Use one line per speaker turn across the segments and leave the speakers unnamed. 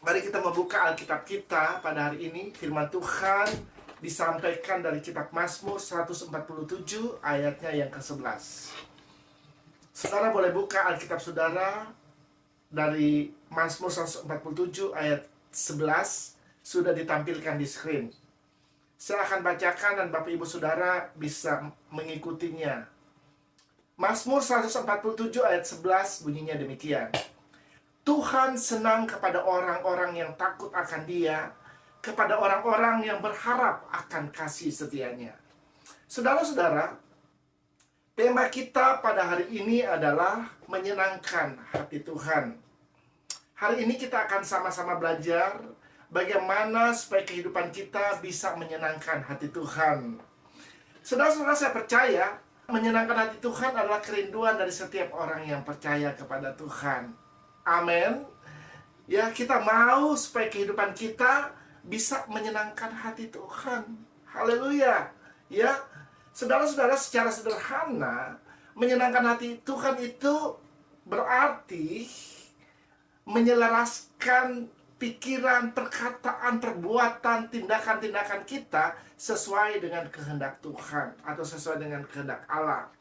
Mari kita membuka Alkitab kita pada hari ini. Firman Tuhan disampaikan dari kitab Mazmur 147 ayatnya yang ke-11. Saudara boleh buka Alkitab saudara dari Mazmur 147 ayat 11, sudah ditampilkan di screen. Saya akan bacakan dan Bapak Ibu Saudara bisa mengikutinya. Mazmur 147 ayat 11 bunyinya demikian. Tuhan senang kepada orang-orang yang takut akan Dia, kepada orang-orang yang berharap akan kasih setianya. Saudara-saudara, tema kita pada hari ini adalah menyenangkan hati Tuhan. Hari ini kita akan sama-sama belajar bagaimana supaya kehidupan kita bisa menyenangkan hati Tuhan. Saudara-saudara, saya percaya menyenangkan hati Tuhan adalah kerinduan dari setiap orang yang percaya kepada Tuhan. Amin. Ya, kita mau supaya kehidupan kita bisa menyenangkan hati Tuhan. Haleluya. Ya, saudara-saudara, secara sederhana, menyenangkan hati Tuhan itu berarti menyelaraskan pikiran, perkataan, perbuatan, tindakan-tindakan kita sesuai dengan kehendak Tuhan atau sesuai dengan kehendak Allah.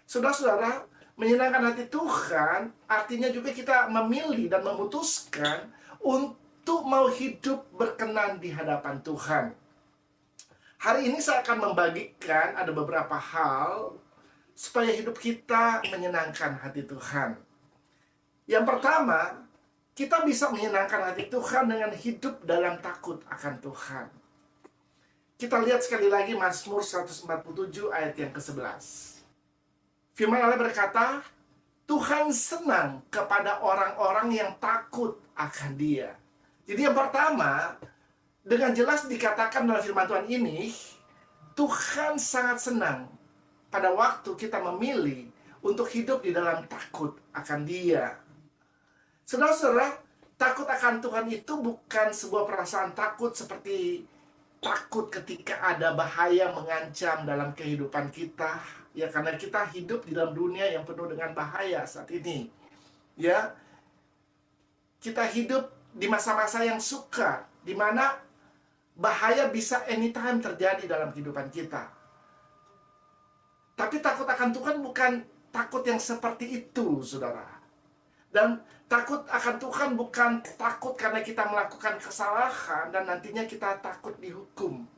Saudara-saudara, menyenangkan hati Tuhan artinya juga kita memilih dan memutuskan untuk mau hidup berkenan di hadapan Tuhan. Hari ini saya akan membagikan ada beberapa hal supaya hidup kita menyenangkan hati Tuhan. Yang pertama, kita bisa menyenangkan hati Tuhan dengan hidup dalam takut akan Tuhan. Kita lihat sekali lagi Mazmur 147 ayat yang ke-11. Firman Allah berkata, Tuhan senang kepada orang-orang yang takut akan Dia. Jadi yang pertama, dengan jelas dikatakan dalam firman Tuhan ini, Tuhan sangat senang pada waktu kita memilih untuk hidup di dalam takut akan Dia. Saudara-saudara, takut akan Tuhan itu bukan sebuah perasaan takut seperti takut ketika ada bahaya mengancam dalam kehidupan kita. Ya, karena kita hidup di dalam dunia yang penuh dengan bahaya saat ini. Ya, kita hidup di masa-masa yang sukar, di mana bahaya bisa anytime terjadi dalam kehidupan kita. Tapi takut akan Tuhan bukan takut yang seperti itu, saudara. Dan takut akan Tuhan bukan takut karena kita melakukan kesalahan dan nantinya kita takut dihukum.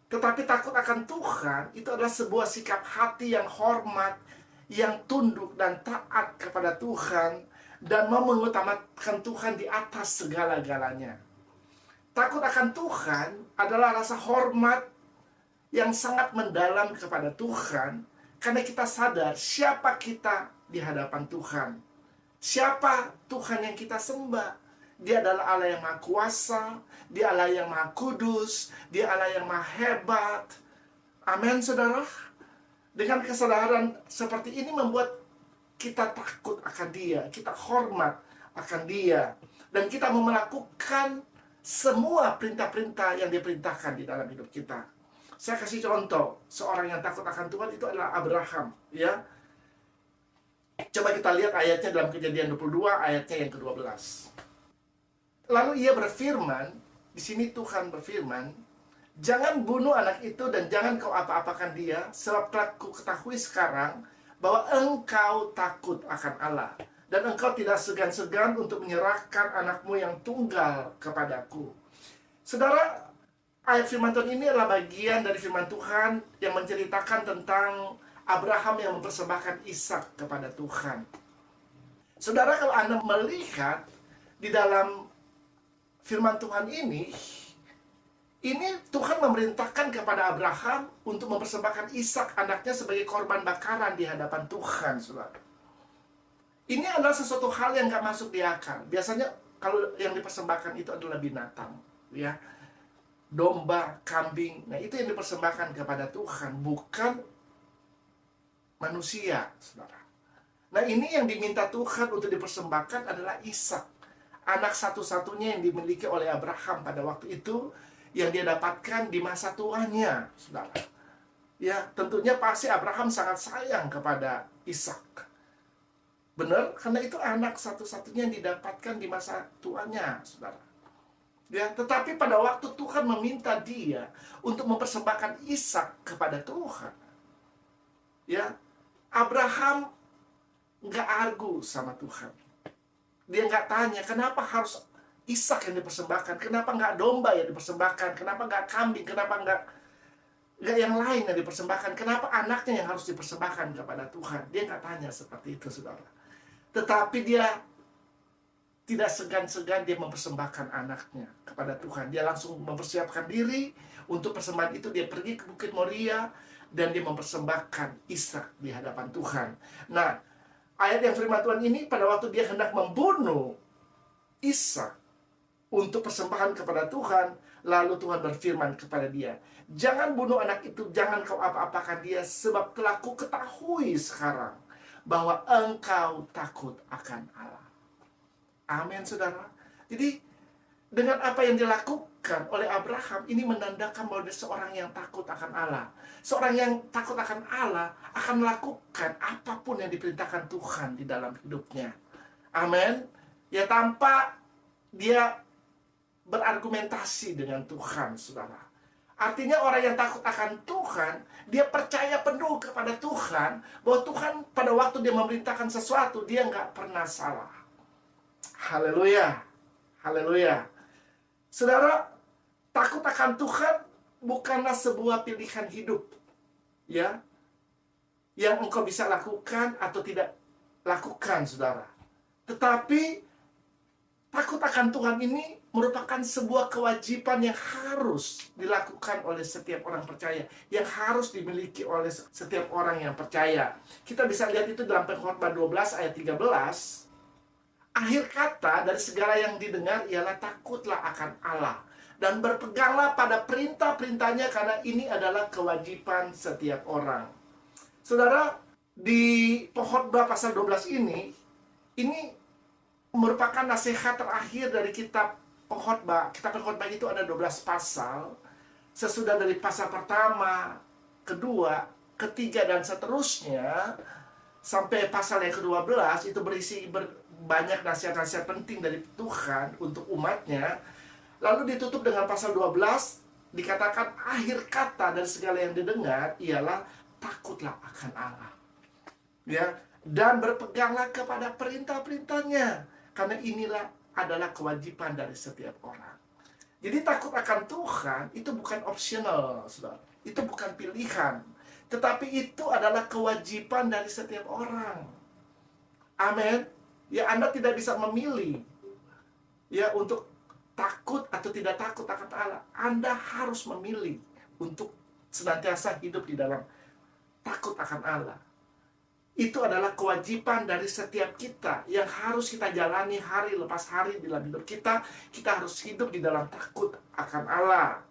Tetapi takut akan Tuhan itu adalah sebuah sikap hati yang hormat, yang tunduk dan taat kepada Tuhan, dan mau mengutamakan Tuhan di atas segala-galanya. Takut akan Tuhan adalah rasa hormat yang sangat mendalam kepada Tuhan, karena kita sadar siapa kita di hadapan Tuhan. Siapa Tuhan yang kita sembah? Dia adalah Allah yang Maha Kuasa, Dia Allah yang Maha Kudus, Dia Allah yang Maha Hebat. Amin, saudara. Dengan kesadaran seperti ini membuat kita takut akan Dia, kita hormat akan Dia, dan kita mau melakukan semua perintah-perintah yang diperintahkan di dalam hidup kita. Saya kasih contoh, seorang yang takut akan Tuhan itu adalah Abraham, ya. Coba kita lihat ayatnya dalam Kejadian 22 ayatnya yang ke-12. Lalu ia berfirman, di sini Tuhan berfirman, jangan bunuh anak itu dan jangan kau apa-apakan dia, sebab telah ku ketahui sekarang bahwa engkau takut akan Allah, dan engkau tidak segan-segan untuk menyerahkan anakmu yang tunggal kepadaku. Saudara, ayat firman Tuhan ini adalah bagian dari firman Tuhan yang menceritakan tentang Abraham yang mempersembahkan Ishak kepada Tuhan. Saudara, kalau Anda melihat di dalam firman Tuhan ini Tuhan memerintahkan kepada Abraham untuk mempersembahkan Ishak anaknya sebagai korban bakaran di hadapan Tuhan, saudara. Ini adalah sesuatu hal yang gak masuk di akal. Biasanya kalau yang dipersembahkan itu adalah binatang, ya, domba, kambing. Nah, itu yang dipersembahkan kepada Tuhan, bukan manusia, saudara. Nah, ini yang diminta Tuhan untuk dipersembahkan adalah Ishak, anak satu-satunya yang dimiliki oleh Abraham pada waktu itu, yang dia dapatkan di masa tuanya, saudara. Ya, tentunya pasti Abraham sangat sayang kepada Ishak. Benar? Karena itu anak satu-satunya yang didapatkan di masa tuanya, saudara. Ya, tetapi pada waktu Tuhan meminta dia untuk mempersembahkan Ishak kepada Tuhan, ya, Abraham nggak argu sama Tuhan. Dia nggak tanya, kenapa harus Ishak yang dipersembahkan? Kenapa nggak domba yang dipersembahkan? Kenapa nggak kambing? Kenapa nggak yang lain yang dipersembahkan? Kenapa anaknya yang harus dipersembahkan kepada Tuhan? Dia nggak tanya seperti itu, saudara. Tetapi dia tidak segan-segan dia mempersembahkan anaknya kepada Tuhan. Dia langsung mempersiapkan diri untuk persembahan itu. Dia pergi ke Bukit Moria dan dia mempersembahkan Ishak di hadapan Tuhan. Nah, ayat yang firman Tuhan ini pada waktu dia hendak membunuh Ishak untuk persembahan kepada Tuhan, lalu Tuhan berfirman kepada dia, jangan bunuh anak itu, jangan kau apa-apakan dia, sebab telah ku ketahui sekarang bahwa engkau takut akan Allah. Amin, saudara. Jadi dengan apa yang dilakukan oleh Abraham ini menandakan bahwa dia seorang yang takut akan Allah. Seorang yang takut akan Allah akan melakukan apapun yang diperintahkan Tuhan di dalam hidupnya. Amin. Ya, tanpa dia berargumentasi dengan Tuhan, saudara. Artinya orang yang takut akan Tuhan, dia percaya penuh kepada Tuhan, bahwa Tuhan pada waktu dia memerintahkan sesuatu, dia nggak pernah salah. Haleluya. Haleluya. Saudara, takut akan Tuhan bukanlah sebuah pilihan hidup, ya, yang engkau bisa lakukan atau tidak lakukan, saudara. Tetapi takut akan Tuhan ini merupakan sebuah kewajiban yang harus dilakukan oleh setiap orang percaya, yang harus dimiliki oleh setiap orang yang percaya. Kita bisa lihat itu dalam Pengkhotbah 12 ayat 13. Akhir kata dari segala yang didengar ialah takutlah akan Allah dan berpeganglah pada perintah-perintahnya, karena ini adalah kewajiban setiap orang. Saudara, di Pengkhotbah pasal 12 ini merupakan nasihat terakhir dari kitab Pengkhotbah. Kitab Pengkhotbah itu ada 12 pasal. Sesudah dari pasal pertama, kedua, ketiga, dan seterusnya sampai pasal yang ke-12 itu berisi banyak nasihat-nasihat penting dari Tuhan untuk umatnya. Lalu ditutup dengan pasal 12, dikatakan akhir kata dari segala yang didengar ialah takutlah akan Allah, ya, dan berpeganglah kepada perintah-perintahnya, karena inilah adalah kewajiban dari setiap orang. Jadi takut akan Tuhan itu bukan optional, saudara. Itu bukan pilihan, tetapi itu adalah kewajiban dari setiap orang. Amin. Ya, Anda tidak bisa memilih, ya, untuk takut atau tidak takut akan Allah. Anda harus memilih untuk senantiasa hidup di dalam takut akan Allah. Itu adalah kewajiban dari setiap kita yang harus kita jalani hari lepas hari di dalam hidup kita. Kita harus hidup di dalam takut akan Allah.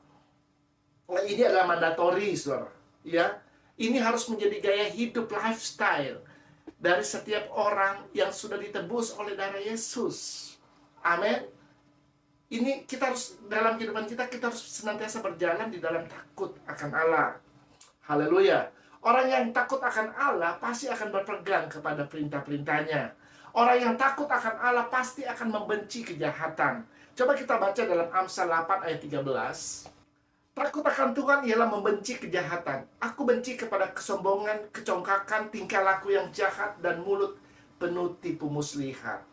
Nah, ini adalah mandatori, saudara. Ya, ini harus menjadi gaya hidup, lifestyle dari setiap orang yang sudah ditebus oleh darah Yesus. Amin. Ini kita harus, dalam kehidupan kita harus senantiasa berjalan di dalam takut akan Allah. Haleluya. Orang yang takut akan Allah pasti akan berpegang kepada perintah-perintahnya. Orang yang takut akan Allah pasti akan membenci kejahatan. Coba kita baca dalam Amsal 8 ayat 13. Takut akan Tuhan ialah membenci kejahatan. Aku benci kepada kesombongan, kecongkakan, tingkah laku yang jahat, dan mulut penuh tipu muslihat.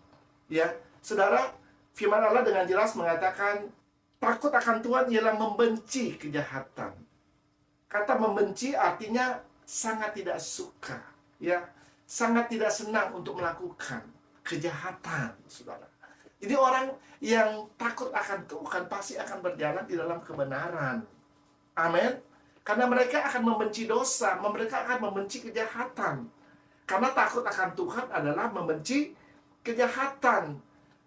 Ya, saudara, firman Allah dengan jelas mengatakan takut akan Tuhan ialah membenci kejahatan. Kata membenci artinya sangat tidak suka, ya, sangat tidak senang untuk melakukan kejahatan, saudara. Jadi orang yang takut akan Tuhan pasti akan berjalan di dalam kebenaran. Amin. Karena mereka akan membenci dosa, mereka akan membenci kejahatan. Karena takut akan Tuhan adalah membenci kejahatan.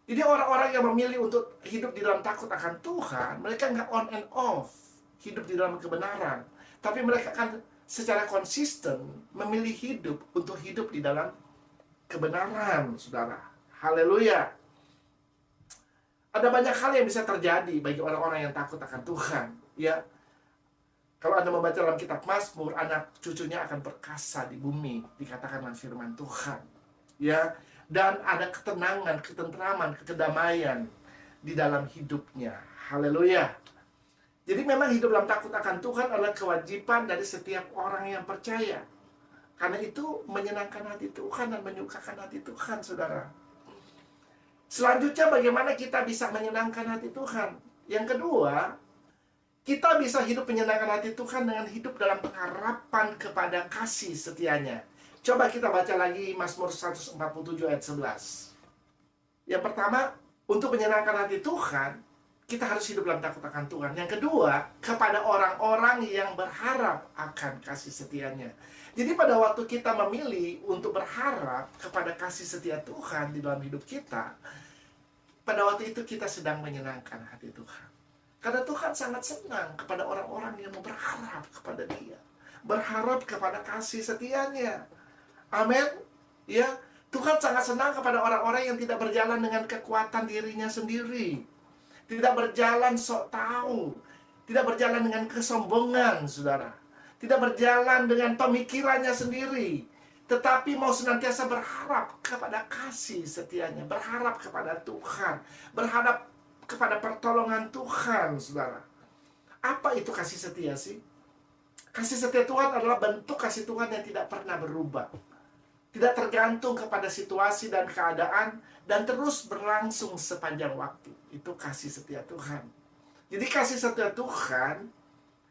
Jadi orang-orang yang memilih untuk hidup di dalam takut akan Tuhan, mereka nggak on and off hidup di dalam kebenaran. Tapi mereka akan secara konsisten memilih hidup untuk hidup di dalam kebenaran, saudara. Haleluya. Ada banyak hal yang bisa terjadi bagi orang-orang yang takut akan Tuhan, ya. Kalau Anda membaca dalam kitab Mazmur, anak cucunya akan perkasa di bumi, dikatakan dalam firman Tuhan, ya. dan ada ketenangan, ketentraman, kedamaian di dalam hidupnya. Haleluya. Jadi memang hidup dalam takut akan Tuhan adalah kewajiban dari setiap orang yang percaya. Karena itu menyenangkan hati Tuhan dan menyukakan hati Tuhan, saudara. Selanjutnya, bagaimana kita bisa menyenangkan hati Tuhan? Yang kedua, kita bisa hidup menyenangkan hati Tuhan dengan hidup dalam pengharapan kepada kasih setianya. Coba kita baca lagi Mazmur 147 ayat 11. Yang pertama, untuk menyenangkan hati Tuhan, kita harus hidup dalam takut akan Tuhan. Yang kedua, kepada orang-orang yang berharap akan kasih setianya. Jadi pada waktu kita memilih untuk berharap kepada kasih setia Tuhan di dalam hidup kita, pada waktu itu kita sedang menyenangkan hati Tuhan. Karena Tuhan sangat senang kepada orang-orang yang mau berharap kepada Dia, berharap kepada kasih setianya. Amin. Ya, Tuhan sangat senang kepada orang-orang yang tidak berjalan dengan kekuatan dirinya sendiri, tidak berjalan sok tahu, tidak berjalan dengan kesombongan, saudara, tidak berjalan dengan pemikirannya sendiri, tetapi mau senantiasa berharap kepada kasih setianya, berharap kepada Tuhan, berharap kepada pertolongan Tuhan, saudara. Apa itu kasih setia sih? Kasih setia Tuhan adalah bentuk kasih Tuhan yang tidak pernah berubah, tidak tergantung kepada situasi dan keadaan, dan terus berlangsung sepanjang waktu. Itu kasih setia Tuhan. Jadi kasih setia Tuhan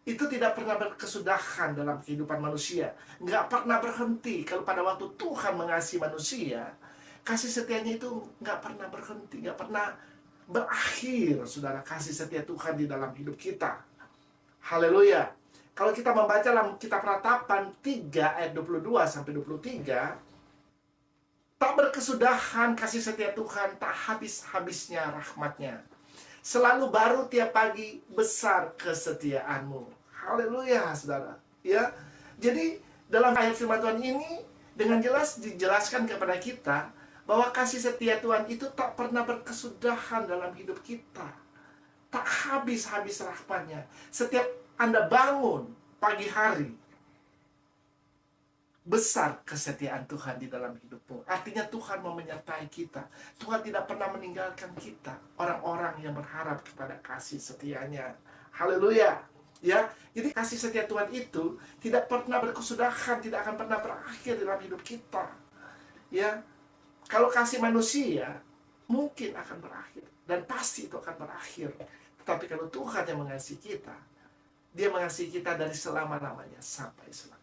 itu tidak pernah berkesudahan dalam kehidupan manusia. Nggak pernah berhenti. Kalau pada waktu Tuhan mengasihi manusia, kasih setianya itu nggak pernah berhenti, nggak pernah berakhir, saudara. Kasih setia Tuhan di dalam hidup kita. Haleluya. Kalau kita membaca dalam kitab Ratapan 3 ayat 22-23, tak berkesudahan kasih setia Tuhan, tak habis-habisnya rahmatnya. Selalu baru tiap pagi, besar kesetiaanmu. Haleluya, saudara. Ya, jadi dalam ayat firman Tuhan ini dengan jelas dijelaskan kepada kita bahwa kasih setia Tuhan itu tak pernah berkesudahan dalam hidup kita. Tak habis-habis rahmatnya. Setiap Anda bangun pagi hari, besar kesetiaan Tuhan di dalam hidupmu. Artinya Tuhan mau menyertai kita. Tuhan tidak pernah meninggalkan kita, orang-orang yang berharap kepada kasih setianya. Haleluya. Ya, jadi kasih setia Tuhan itu tidak pernah berkesudahan, tidak akan pernah berakhir dalam hidup kita. Ya, kalau kasih manusia mungkin akan berakhir dan pasti itu akan berakhir. Tetapi kalau Tuhan yang mengasihi kita, Dia mengasihi kita dari selama-lamanya sampai selama.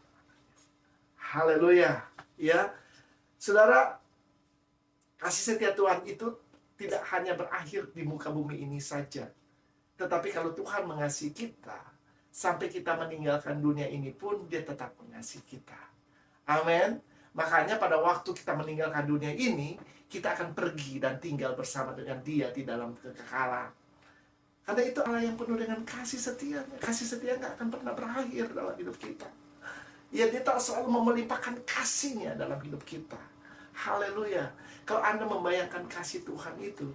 Haleluya. Ya, saudara, kasih setia Tuhan itu tidak hanya berakhir di muka bumi ini saja, tetapi kalau Tuhan mengasihi kita sampai kita meninggalkan dunia ini pun, Dia tetap mengasihi kita. Amin. Makanya pada waktu kita meninggalkan dunia ini, kita akan pergi dan tinggal bersama dengan Dia di dalam kekekalan. Karena itu Allah yang penuh dengan kasih setia. Kasih setia nggak akan pernah berakhir dalam hidup kita. Ya, Dia tak selalu melimpahkan kasih-Nya dalam hidup kita. Haleluya. Kalau Anda membayangkan kasih Tuhan itu,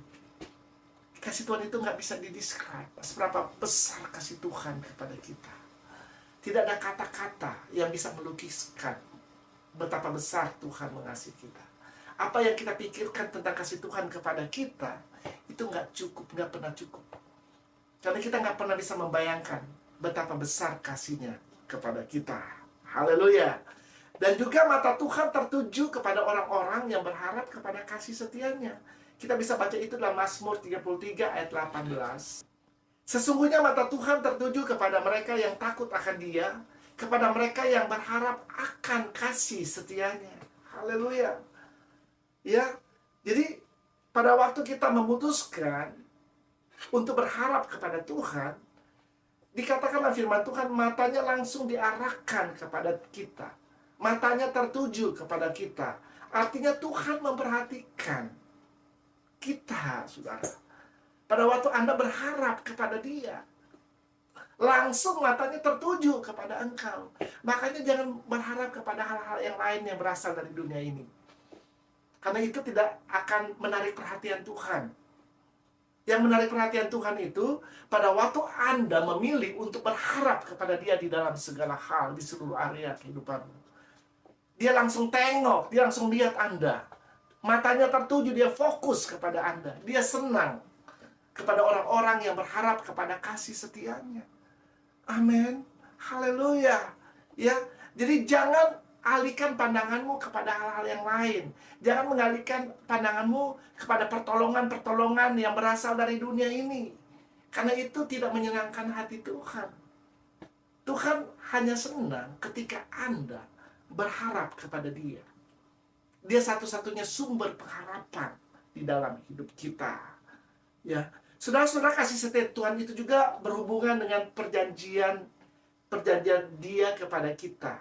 kasih Tuhan itu nggak bisa didescribe. Seberapa besar kasih Tuhan kepada kita. Tidak ada kata-kata yang bisa melukiskan betapa besar Tuhan mengasihi kita. Apa yang kita pikirkan tentang kasih Tuhan kepada kita, itu nggak cukup, nggak pernah cukup. Karena kita nggak pernah bisa membayangkan betapa besar kasih-Nya kepada kita. Haleluya. Dan juga mata Tuhan tertuju kepada orang-orang yang berharap kepada kasih setianya. Kita bisa baca itu dalam Mazmur 33 ayat 18. Sesungguhnya mata Tuhan tertuju kepada mereka yang takut akan Dia, kepada mereka yang berharap akan kasih setianya. Haleluya. Ya, jadi pada waktu kita memutuskan untuk berharap kepada Tuhan, dikatakan dalam firman Tuhan, matanya langsung diarahkan kepada kita. Matanya tertuju kepada kita. Artinya Tuhan memperhatikan kita, saudara. Pada waktu Anda berharap kepada Dia, langsung matanya tertuju kepada engkau. Makanya jangan berharap kepada hal-hal yang lain yang berasal dari dunia ini. Karena itu tidak akan menarik perhatian Tuhan. Yang menarik perhatian Tuhan itu pada waktu Anda memilih untuk berharap kepada Dia di dalam segala hal, di seluruh area kehidupanmu. Dia langsung tengok, Dia langsung lihat Anda. Matanya tertuju, dia fokus kepada Anda. Dia senang kepada orang-orang yang berharap kepada kasih setianya. Amin. Haleluya. Ya, jadi jangan alihkan pandanganmu kepada hal-hal yang lain. Jangan mengalihkan pandanganmu kepada pertolongan-pertolongan yang berasal dari dunia ini. Karena itu tidak menyenangkan hati Tuhan. Tuhan hanya senang ketika Anda berharap kepada Dia. Dia satu-satunya sumber pengharapan di dalam hidup kita. Ya, saudara-saudara, kasih setia Tuhan itu juga berhubungan dengan perjanjian Dia kepada kita.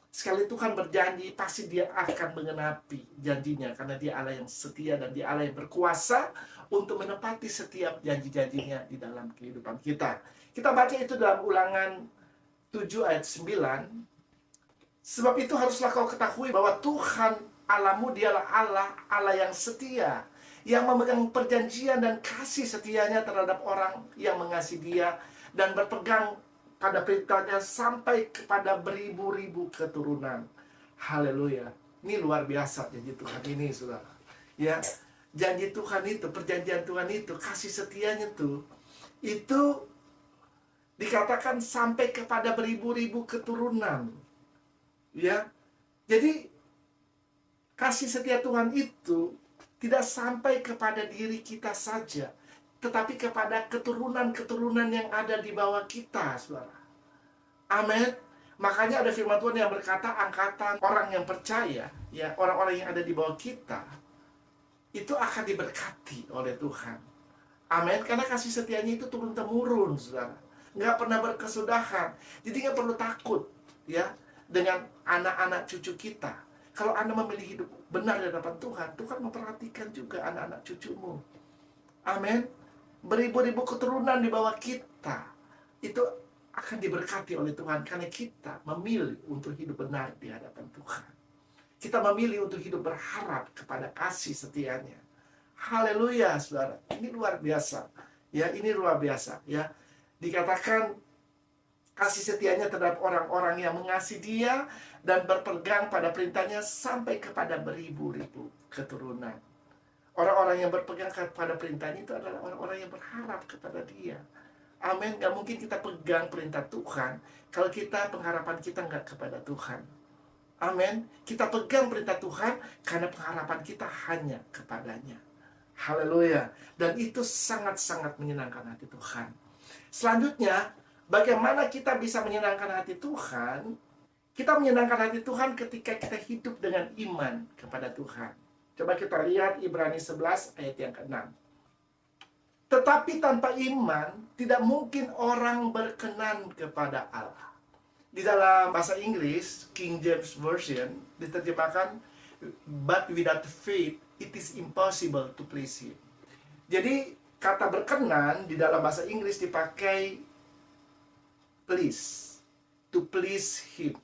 Sekali Tuhan berjanji, pasti Dia akan mengenapi janjinya, karena Dia Allah yang setia dan Dia Allah yang berkuasa untuk menepati setiap janji-janjinya di dalam kehidupan kita. Kita baca itu dalam Ulangan 7 ayat 9. Sebab itu haruslah kau ketahui bahwa Tuhan Allahmu dialah Allah yang setia, yang memegang perjanjian dan kasih setianya terhadap orang yang mengasihi Dia dan berpegang pada perintahnya sampai kepada beribu-ribu keturunan. Haleluya. Ini luar biasa janji Tuhan ini, saudara. Ya, janji Tuhan itu, perjanjian Tuhan itu, kasih setianya itu dikatakan sampai kepada beribu-ribu keturunan. Ya, jadi kasih setia Tuhan itu tidak sampai kepada diri kita saja, tetapi kepada keturunan-keturunan yang ada di bawah kita, saudara. Amin. Makanya ada firman Tuhan yang berkata, angkatan orang yang percaya, ya, orang-orang yang ada di bawah kita, itu akan diberkati oleh Tuhan. Amin. Karena kasih setianya itu turun-temurun, saudara. Nggak pernah berkesudahan. Jadi nggak perlu takut, ya, dengan anak-anak cucu kita. Kalau Anda memilih hidup benar di hadapan Tuhan, Tuhan memperhatikan juga anak-anak cucumu. Amin. Beribu-ribu keturunan di bawah kita itu akan diberkati oleh Tuhan, karena kita memilih untuk hidup benar di hadapan Tuhan. Kita memilih untuk hidup berharap kepada kasih setianya. Haleluya, saudara. Ini luar biasa. Ya, ini luar biasa. Ya, dikatakan kasih setianya terhadap orang-orang yang mengasihi Dia dan berpegang pada perintahnya sampai kepada beribu-ribu keturunan. Orang-orang yang berpegang kepada perintahnya itu adalah orang-orang yang berharap kepada Dia. Amin. Gak mungkin kita pegang perintah Tuhan kalau pengharapan kita nggak kepada Tuhan. Amin. Kita pegang perintah Tuhan karena pengharapan kita hanya kepadanya. Haleluya. Dan itu sangat-sangat menyenangkan hati Tuhan. Selanjutnya, bagaimana kita bisa menyenangkan hati Tuhan? Kita menyenangkan hati Tuhan ketika kita hidup dengan iman kepada Tuhan. Coba kita lihat Ibrani 11 ayat yang ke-6. Tetapi tanpa iman, tidak mungkin orang berkenan kepada Allah. Di dalam bahasa Inggris, King James Version, diterjemahkan, but without faith, it is impossible to please Him. Jadi, kata berkenan di dalam bahasa Inggris dipakai please, to please Him,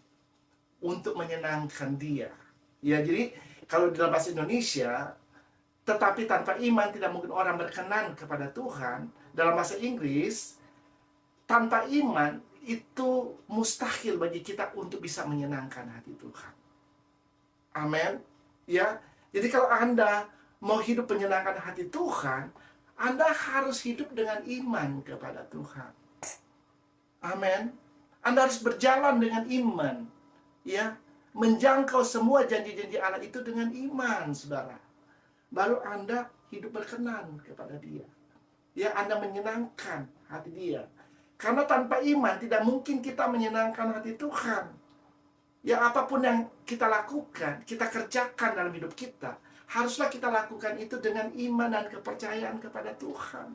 untuk menyenangkan Dia. Ya, jadi kalau di dalam bahasa Indonesia, tetapi tanpa iman tidak mungkin orang berkenan kepada Tuhan. Dalam bahasa Inggris, tanpa iman itu mustahil bagi kita untuk bisa menyenangkan hati Tuhan. Amin. Ya, jadi kalau Anda mau hidup menyenangkan hati Tuhan, Anda harus hidup dengan iman kepada Tuhan. Amin. Anda harus berjalan dengan iman, ya, menjangkau semua janji-janji Allah itu dengan iman, saudara. Baru Anda hidup berkenan kepada Dia. Ya, Anda menyenangkan hati Dia. Karena tanpa iman tidak mungkin kita menyenangkan hati Tuhan. Ya, apapun yang kita lakukan, kita kerjakan dalam hidup kita, haruslah kita lakukan itu dengan iman dan kepercayaan kepada Tuhan.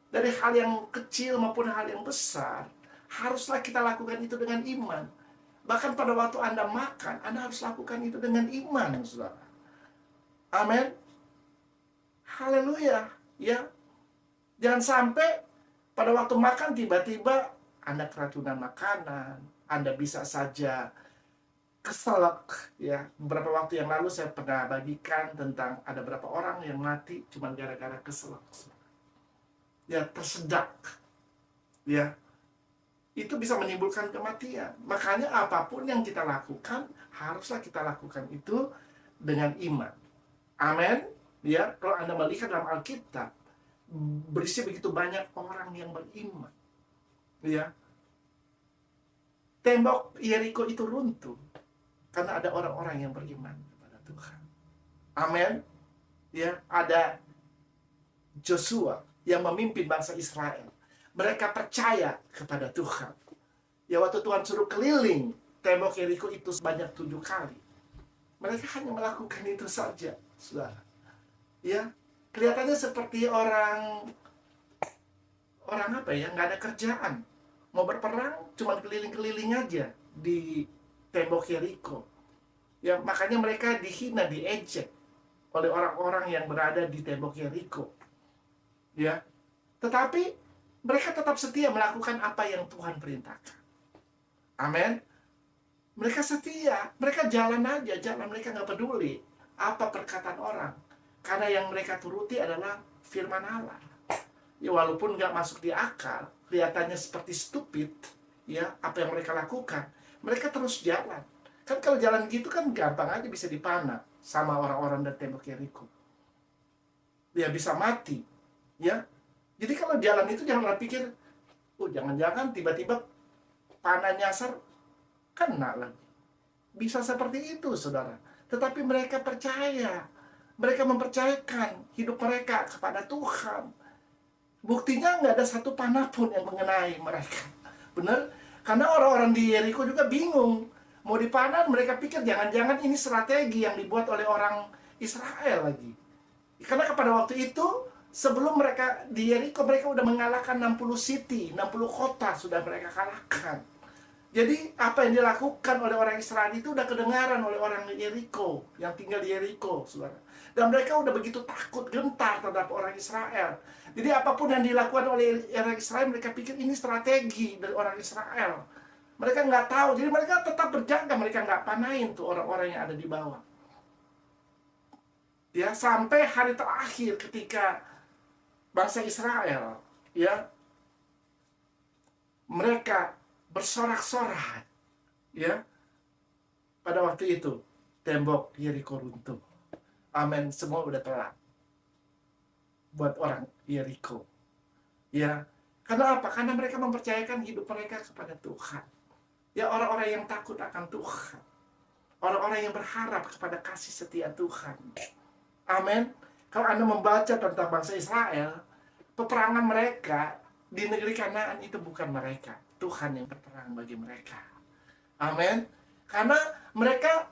Dari hal yang kecil maupun hal yang besar, haruslah kita lakukan itu dengan iman. Bahkan pada waktu Anda makan, Anda harus lakukan itu dengan iman, saudara. Amin. Haleluya. Ya, jangan sampai pada waktu makan tiba-tiba Anda keracunan makanan, Anda bisa saja keselak. Ya, beberapa waktu yang lalu saya pernah bagikan tentang ada beberapa orang yang mati cuma gara-gara keselak. Ya, tersedak. Ya, itu bisa menimbulkan kematian. Makanya apapun yang kita lakukan, haruslah kita lakukan itu dengan iman. Amin. Ya, kalau Anda melihat dalam Alkitab, berisi begitu banyak orang yang beriman. Ya, tembok Yeriko itu runtuh karena ada orang-orang yang beriman kepada Tuhan. Amin. Ya, ada Joshua yang memimpin bangsa Israel. Mereka percaya kepada Tuhan. Ya, waktu Tuhan suruh keliling tembok Yeriko itu sebanyak 7 kali. Mereka hanya melakukan itu saja, saudara. Ya, kelihatannya seperti orang apa ya, nggak ada kerjaan. Mau berperang, cuma keliling-keliling aja di tembok Yeriko. Ya, makanya mereka dihina, diejek oleh orang-orang yang berada di tembok Yeriko. Ya, tetapi mereka tetap setia melakukan apa yang Tuhan perintahkan. Amin. Mereka setia, mereka jalan aja, jalan, mereka nggak peduli apa perkataan orang. Karena yang mereka turuti adalah firman Allah. Ya, walaupun nggak masuk di akal, kelihatannya seperti stupid, ya, apa yang mereka lakukan, mereka terus jalan. Kan kalau jalan gitu kan gampang aja bisa dipanah sama orang-orang dari tembok Yeriko. Ya, bisa mati, ya. Jadi kalau jalan itu janganlah pikir, oh jangan-jangan tiba-tiba panah nyasar, kena lagi. Bisa seperti itu, saudara. Tetapi mereka percaya. Mereka mempercayakan hidup mereka kepada Tuhan. Buktinya nggak ada satu panah pun yang mengenai mereka. Benar? Karena orang-orang di Yeriko juga bingung. Mau dipanah, mereka pikir jangan-jangan ini strategi yang dibuat oleh orang Israel lagi. Karena pada waktu itu, sebelum mereka di Yeriko, mereka udah mengalahkan 60 city, 60 kota sudah mereka kalahkan. Jadi apa yang dilakukan oleh orang Israel itu udah kedengaran oleh orang Yeriko, yang tinggal di Yeriko, saudara. Dan mereka udah begitu takut, gentar terhadap orang Israel. Jadi apapun yang dilakukan oleh orang Israel, mereka pikir ini strategi dari orang Israel. Mereka nggak tahu, jadi mereka tetap berjaga, mereka nggak panahin tuh orang-orang yang ada di bawah. Ya, sampai hari terakhir ketika bangsa Israel, ya, mereka bersorak-sorai, ya, pada waktu itu tembok Yeriko runtuh. Amin, semua udah telat buat orang Yeriko, ya. Karena apa? Karena mereka mempercayakan hidup mereka kepada Tuhan. Ya, orang-orang yang takut akan Tuhan, orang-orang yang berharap kepada kasih setia Tuhan. Amin. Kalau Anda membaca tentang bangsa Israel, peperangan mereka di negeri Kanaan itu bukan mereka, Tuhan yang berperang bagi mereka. Amin. Karena mereka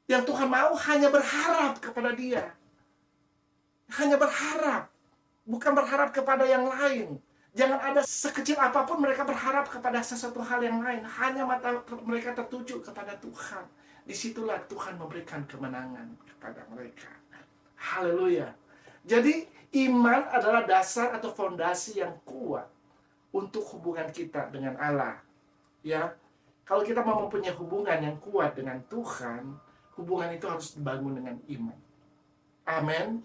yang Tuhan mau hanya berharap kepada Dia. Hanya berharap, bukan berharap kepada yang lain. Jangan ada sekecil apapun mereka berharap kepada sesuatu hal yang lain. Hanya mata mereka tertuju kepada Tuhan. Disitulah Tuhan memberikan kemenangan kepada mereka. Haleluya. Jadi iman adalah dasar atau fondasi yang kuat untuk hubungan kita dengan Allah. Ya, kalau kita mau mempunyai hubungan yang kuat dengan Tuhan, hubungan itu harus dibangun dengan iman. Amin.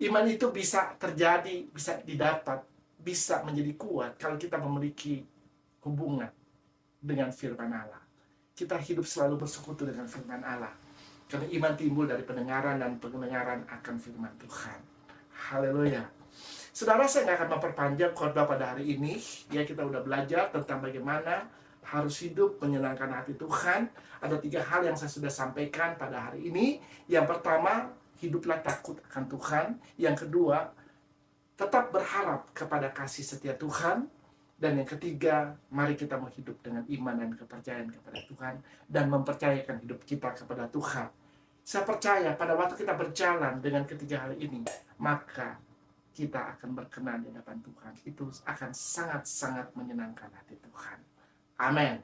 Iman itu bisa terjadi, bisa didapat, bisa menjadi kuat kalau kita memiliki hubungan dengan firman Allah. Kita hidup selalu bersekutu dengan firman Allah. Karena iman timbul dari pendengaran dan pendengaran akan firman Tuhan. Haleluya. Saudara, saya nggak akan memperpanjang khotbah pada hari ini. Ya, kita udah belajar tentang bagaimana harus hidup menyenangkan hati Tuhan. Ada 3 hal yang saya sudah sampaikan pada hari ini. Yang pertama, hiduplah takut akan Tuhan. Yang kedua, tetap berharap kepada kasih setia Tuhan. Dan yang ketiga, mari kita mau hidup dengan iman dan kepercayaan kepada Tuhan. Dan mempercayakan hidup kita kepada Tuhan. Saya percaya pada waktu kita berjalan dengan ketiga hal ini, maka kita akan berkenan di hadapan Tuhan. Itu akan sangat-sangat menyenangkan hati Tuhan. Amin.